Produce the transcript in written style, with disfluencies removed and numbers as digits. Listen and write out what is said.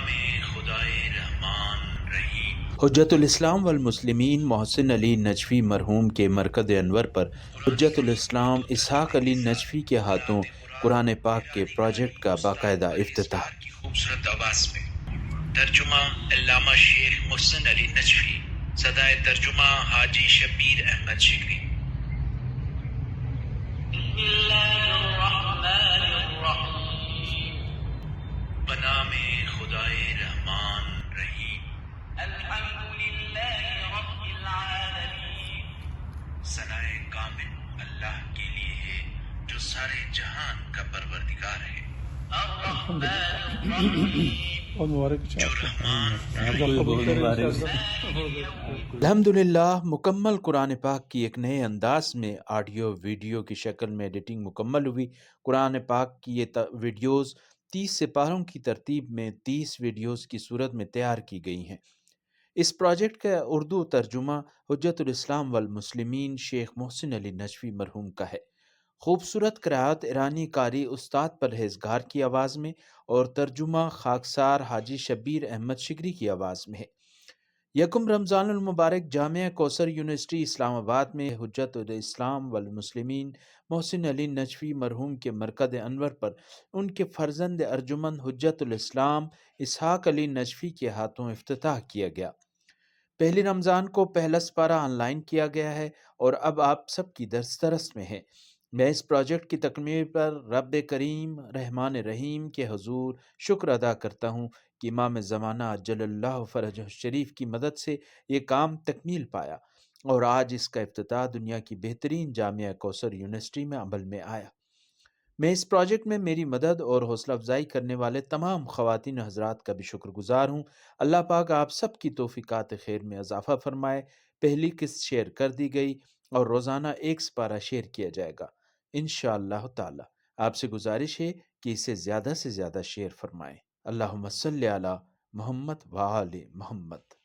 بنام خدائے رحمان رحیم۔ حجت الاسلام والمسلمین محسن علی نجفی مرحوم کے مرکز انور پر حجت الاسلام اسحاق علی نجفی کے ہاتھوں قرآن پاک کے پروجیکٹ کا باقاعدہ افتتاح۔ کی خوبصورت آواز میں ترجمہ علامہ شیخ محسن علی نجفی، صدائے ترجمہ حاجی شبیر احمد شکری۔ بسم اللہ الرحمن الرحیم، بنام خدائے رحمان رحیم۔ الحمدللہ رب العالمین، ثنائے کامل اللہ کے لیے ہے جو سارے جہان کا پروردگار ہے۔ الرحمن الرحیم، اور مبارک جو رحمان الحمدللہ مکمل قرآن پاک کی ایک نئے انداز میں آڈیو ویڈیو کی شکل میں ایڈیٹنگ مکمل ہوئی۔ قرآن پاک کی یہ ویڈیوز 30 سپاروں کی ترتیب میں 30 ویڈیوز کی صورت میں تیار کی گئی ہیں۔ اس پروجیکٹ کا اردو ترجمہ حجت الاسلام والمسلمین شیخ محسن علی نجفی مرحوم کا ہے۔ خوبصورت قرأت ایرانی قاری استاد پرہیزگار کی آواز میں اور ترجمہ خاکسار حاجی شبیر احمد شکری کی آواز میں ہے۔ یکم رمضان المبارک جامعہ کوثر یونیورسٹی اسلام آباد میں حجت الاسلام والمسلمین محسن علی نجفی مرحوم کے مرکز انور پر ان کے فرزند ارجمند حجت الاسلام اسحاق علی نجفی کے ہاتھوں افتتاح کیا گیا۔ پہلی رمضان کو پہلا سپارہ آن لائن کیا گیا ہے اور اب آپ سب کی دسترس میں ہے۔ میں اس پروجیکٹ کی تکمیل پر رب کریم رحمان رحیم کے حضور شکر ادا کرتا ہوں کہ امام زمانہ عجل اللہ فرجہ الشریف کی مدد سے یہ کام تکمیل پایا اور آج اس کا افتتاح دنیا کی بہترین جامعہ کوثر یونیورسٹی میں عمل میں آیا۔ میں اس پروجیکٹ میں میری مدد اور حوصلہ افزائی کرنے والے تمام خواتین و حضرات کا بھی شکر گزار ہوں۔ اللہ پاک آپ سب کی توفیقات خیر میں اضافہ فرمائے۔ پہلی قسط شیئر کر دی گئی اور روزانہ ایک سپارہ شیئر کیا جائے گا انشاءاللہ تعالی۔ آپ سے گزارش ہے کہ اسے زیادہ سے زیادہ شیئر فرمائیں۔ اللہم صلی علی محمد و آل محمد۔